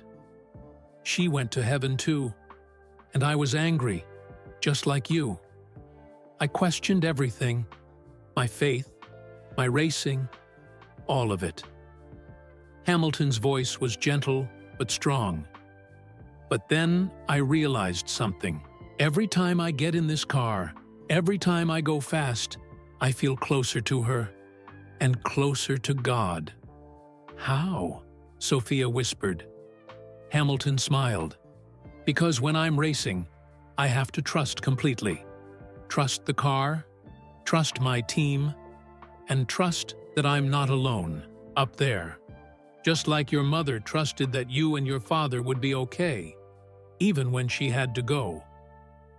She went to heaven too, and I was angry, just like you. I questioned everything, my faith, my racing, all of it. Hamilton's voice was gentle but strong. But then I realized something. Every time I get in this car, every time I go fast, I feel closer to her and closer to God. How? Sophia whispered. Hamilton smiled. Because when I'm racing, I have to trust completely. Trust the car, trust my team, and trust that I'm not alone, up there. Just like your mother trusted that you and your father would be okay, even when she had to go.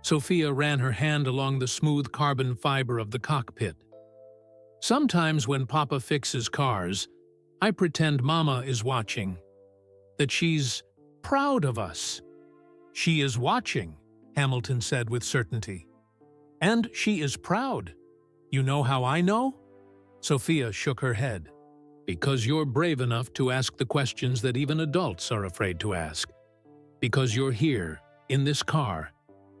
Sophia ran her hand along the smooth carbon fiber of the cockpit. Sometimes when Papa fixes cars, I pretend Mama is watching, that she's proud of us. She is watching, Hamilton said with certainty. And she is proud. You know how I know? Sophia shook her head. Because you're brave enough to ask the questions that even adults are afraid to ask. Because you're here, in this car,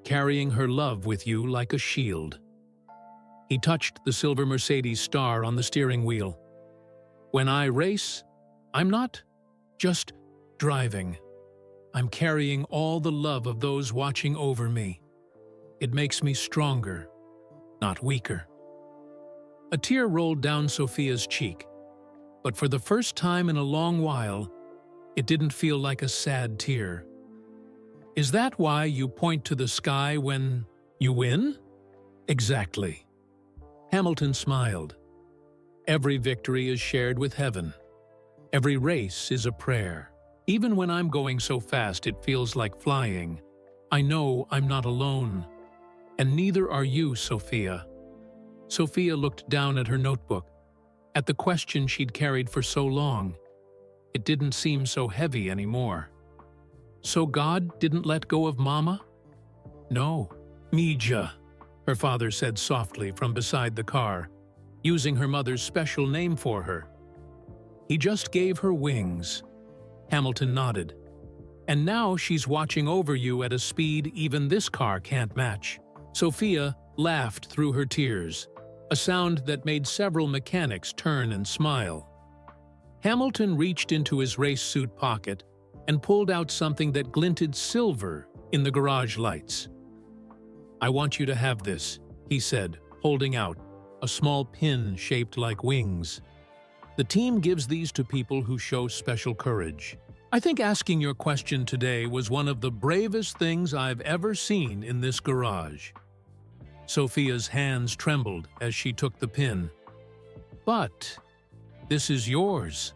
carrying her love with you like a shield. He touched the silver Mercedes star on the steering wheel. When I race, I'm not just driving. I'm carrying all the love of those watching over me. It makes me stronger, not weaker. A tear rolled down Sophia's cheek, but for the first time in a long while, it didn't feel like a sad tear. Is that why you point to the sky when you win? Exactly. Hamilton smiled. Every victory is shared with heaven. Every race is a prayer. Even when I'm going so fast it feels like flying, I know I'm not alone. And neither are you, Sophia. Sophia looked down at her notebook, at the question she'd carried for so long. It didn't seem so heavy anymore. So God didn't let go of Mama? No. Mija, her father said softly from beside the car, using her mother's special name for her. He just gave her wings. Hamilton nodded. And now she's watching over you at a speed even this car can't match. Sophia laughed through her tears, a sound that made several mechanics turn and smile. Hamilton reached into his race suit pocket and pulled out something that glinted silver in the garage lights. I want you to have this, he said, holding out a small pin shaped like wings. The team gives these to people who show special courage. I think asking your question today was one of the bravest things I've ever seen in this garage. Sophia's hands trembled as she took the pin. But this is yours.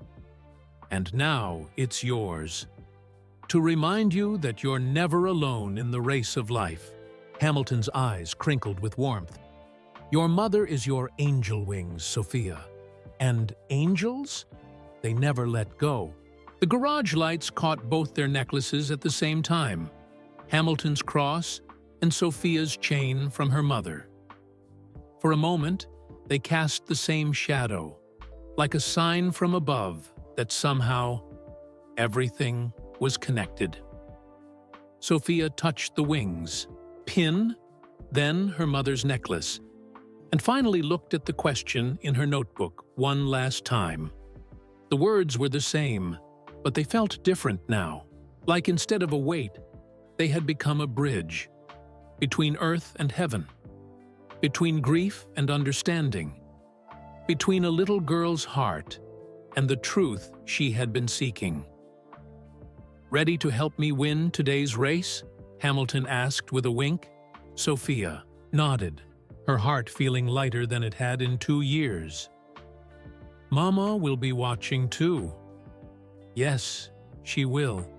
And now it's yours. To remind you that you're never alone in the race of life. Hamilton's eyes crinkled with warmth. Your mother is your angel wings, Sophia. And angels? They never let go. The garage lights caught both their necklaces at the same time. Hamilton's cross and Sophia's chain from her mother. For a moment, they cast the same shadow, like a sign from above that somehow everything was connected. Sophia touched the wings, pin, then her mother's necklace, and finally looked at the question in her notebook one last time. The words were the same, but they felt different now. Like instead of a weight, they had become a bridge between earth and heaven, between grief and understanding, between a little girl's heart and the truth she had been seeking. Ready to help me win today's race? Hamilton asked with a wink. Sophia nodded, her heart feeling lighter than it had in 2 years. Mama will be watching too. Yes, she will,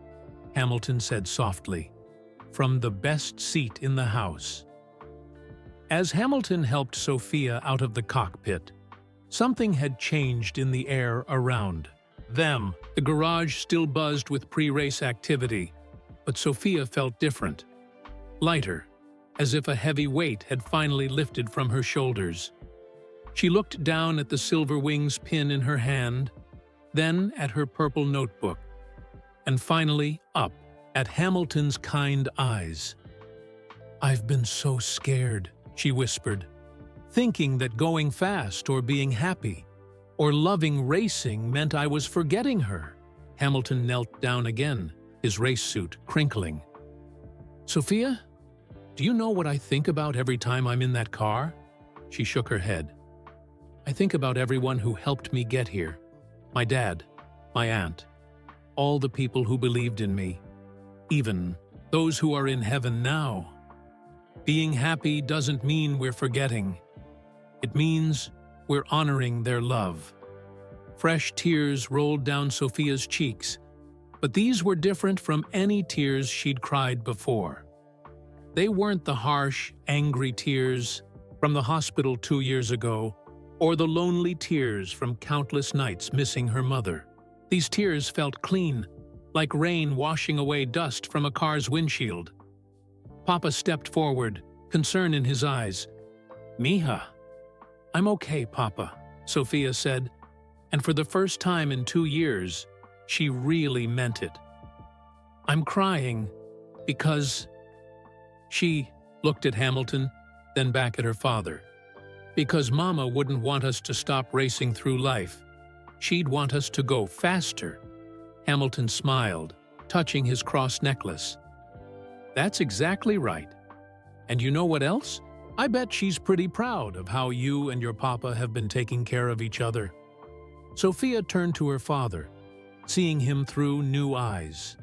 Hamilton said softly, from the best seat in the house. As Hamilton helped Sophia out of the cockpit, something had changed in the air around them. The garage still buzzed with pre-race activity, but Sophia felt different, lighter, as if a heavy weight had finally lifted from her shoulders. She looked down at the Silver Wings pin in her hand, then at her purple notebook, and finally up at Hamilton's kind eyes. "I've been so scared," she whispered, thinking that going fast or being happy or loving racing meant I was forgetting her. Hamilton knelt down again, his race suit crinkling. "Sophia, do you know what I think about every time I'm in that car?" She shook her head. "I think about everyone who helped me get here. My dad, my aunt, all the people who believed in me, even those who are in heaven now. Being happy doesn't mean we're forgetting. It means we're honoring their love." Fresh tears rolled down Sophia's cheeks, but these were different from any tears she'd cried before. They weren't the harsh, angry tears from the hospital 2 years ago, or the lonely tears from countless nights missing her mother. These tears felt clean, like rain washing away dust from a car's windshield. Papa stepped forward, concern in his eyes. "Mija." "I'm okay, Papa," Sophia said, and for the first time in 2 years, she really meant it. "I'm crying because..." She looked at Hamilton, then back at her father. "Because Mama wouldn't want us to stop racing through life. She'd want us to go faster." Hamilton smiled, touching his cross necklace. "That's exactly right. And you know what else? I bet she's pretty proud of how you and your papa have been taking care of each other." Sophia turned to her father, seeing him through new eyes.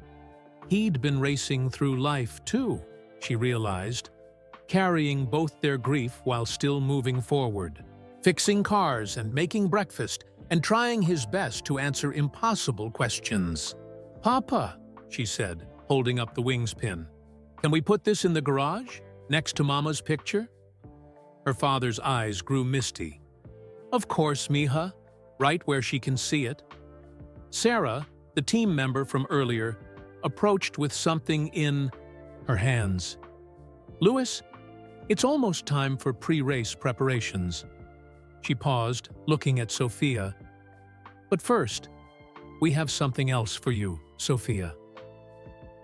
He'd been racing through life too, she realized, carrying both their grief while still moving forward, fixing cars and making breakfast and trying his best to answer impossible questions. "Papa," she said, holding up the wings pin, "can we put this in the garage, next to Mama's picture?" Her father's eyes grew misty. "Of course, Mija, right where she can see it." Sarah, the team member from earlier, approached with something in her hands. "Louis, it's almost time for pre-race preparations." She paused, looking at Sophia. "But first, we have something else for you, Sophia."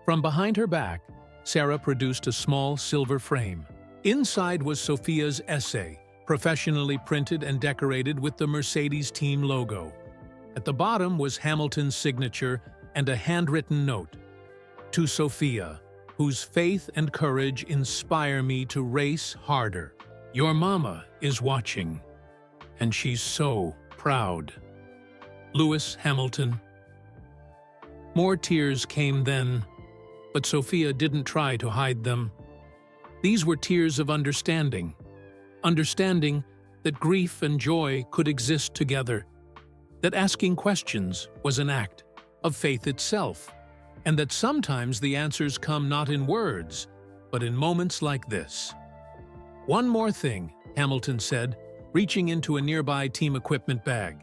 From behind her back, Sarah produced a small silver frame. Inside was Sophia's essay, professionally printed and decorated with the Mercedes team logo. At the bottom was Hamilton's signature and a handwritten note. "To Sophia, whose faith and courage inspire me to race harder. Your mama is watching, and she's so proud. Lewis Hamilton." More tears came then, but Sophia didn't try to hide them. These were tears of understanding that grief and joy could exist together, that asking questions was an act of faith itself, and that sometimes the answers come not in words, but in moments like this. "One more thing," Hamilton said, reaching into a nearby team equipment bag.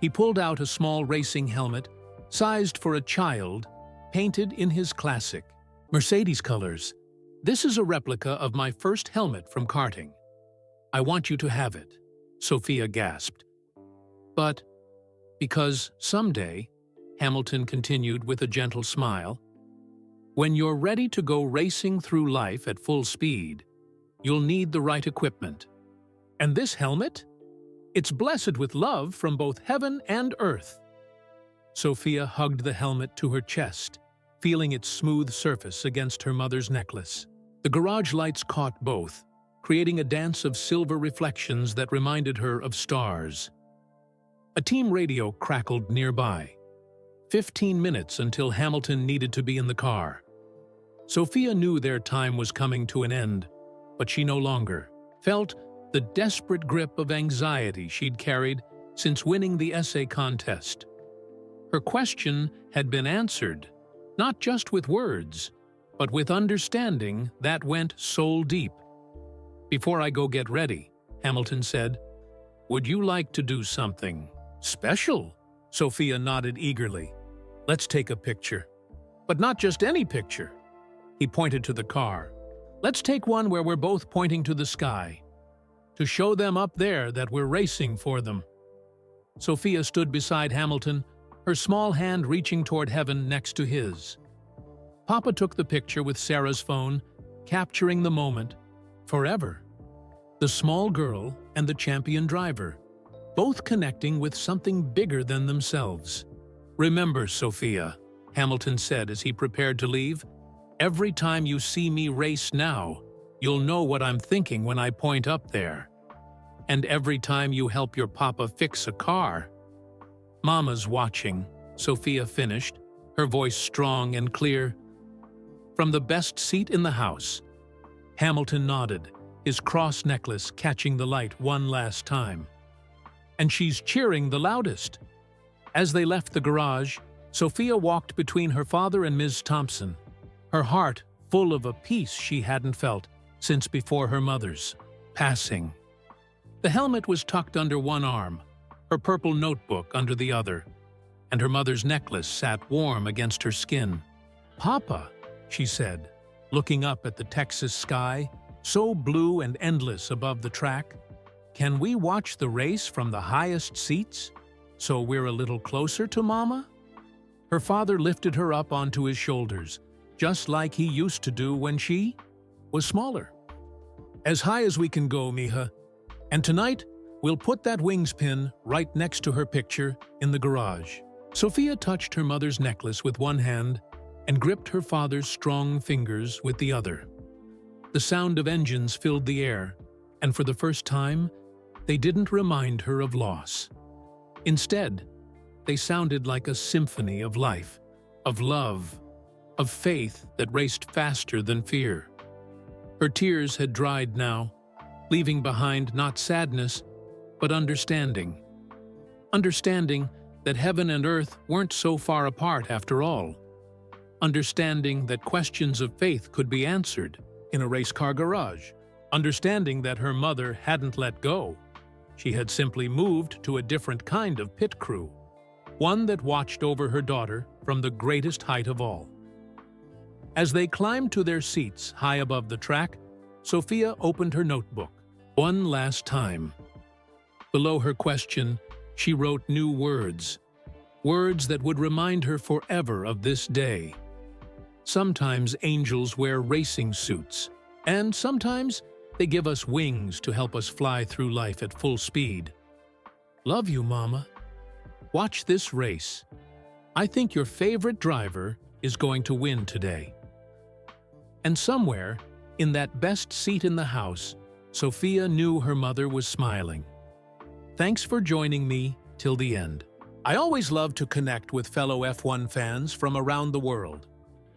He pulled out a small racing helmet, sized for a child, painted in his classic Mercedes colors. "This is a replica of my first helmet from karting. I want you to have it," Sophia gasped. "But because someday," Hamilton continued with a gentle smile, "when you're ready to go racing through life at full speed, you'll need the right equipment. And this helmet? It's blessed with love from both heaven and earth." Sophia hugged the helmet to her chest, feeling its smooth surface against her mother's necklace. The garage lights caught both, creating a dance of silver reflections that reminded her of stars. A team radio crackled nearby. 15 minutes until Hamilton needed to be in the car. Sophia knew their time was coming to an end, but she no longer felt the desperate grip of anxiety she'd carried since winning the essay contest. Her question had been answered, not just with words, but with understanding that went soul deep. "Before I go get ready," Hamilton said, "would you like to do something special?" Sophia nodded eagerly. "Let's take a picture." "But not just any picture." He pointed to the car. "Let's take one where we're both pointing to the sky, to show them up there that we're racing for them." Sophia stood beside Hamilton, her small hand reaching toward heaven next to his. Papa took the picture with Sarah's phone, capturing the moment forever. The small girl and the champion driver, both connecting with something bigger than themselves. "Remember, Sophia," Hamilton said as he prepared to leave, "every time you see me race now, you'll know what I'm thinking when I point up there. And every time you help your papa fix a car." "Mama's watching," Sophia finished, her voice strong and clear. "From the best seat in the house." Hamilton nodded, his cross necklace catching the light one last time. "And she's cheering the loudest." As they left the garage, Sophia walked between her father and Ms. Thompson, her heart full of a peace she hadn't felt since before her mother's passing. The helmet was tucked under one arm, her purple notebook under the other, and her mother's necklace sat warm against her skin. "Papa," she said, looking up at the Texas sky, so blue and endless above the track, "can we watch the race from the highest seats, so we're a little closer to Mama?" Her father lifted her up onto his shoulders, just like he used to do when she was smaller. "As high as we can go, Mija. And tonight, we'll put that wings pin right next to her picture in the garage." Sophia touched her mother's necklace with one hand and gripped her father's strong fingers with the other. The sound of engines filled the air, and for the first time, they didn't remind her of loss. Instead, they sounded like a symphony of life, of love, of faith that raced faster than fear. Her tears had dried now, leaving behind not sadness, but understanding. Understanding that heaven and earth weren't so far apart after all. Understanding that questions of faith could be answered in a race car garage. Understanding that her mother hadn't let go. She had simply moved to a different kind of pit crew, one that watched over her daughter from the greatest height of all. As they climbed to their seats high above the track, Sophia opened her notebook one last time. Below her question, she wrote new words, words that would remind her forever of this day. Sometimes angels wear racing suits, and sometimes they give us wings to help us fly through life at full speed. Love you, Mama. Watch this race. I think your favorite driver is going to win today. And somewhere, in that best seat in the house, Sophia knew her mother was smiling. Thanks for joining me till the end. I always love to connect with fellow F1 fans from around the world.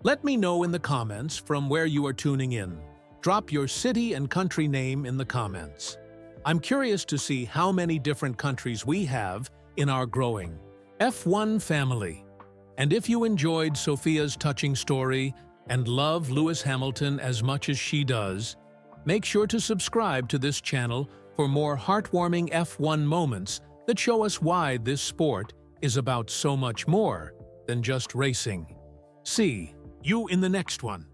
Let me know in the comments from where you are tuning in. Drop your city and country name in the comments. I'm curious to see how many different countries we have in our growing F1 family. And if you enjoyed Sophia's touching story and love Lewis Hamilton as much as she does, make sure to subscribe to this channel for more heartwarming F1 moments that show us why this sport is about so much more than just racing. See you in the next one.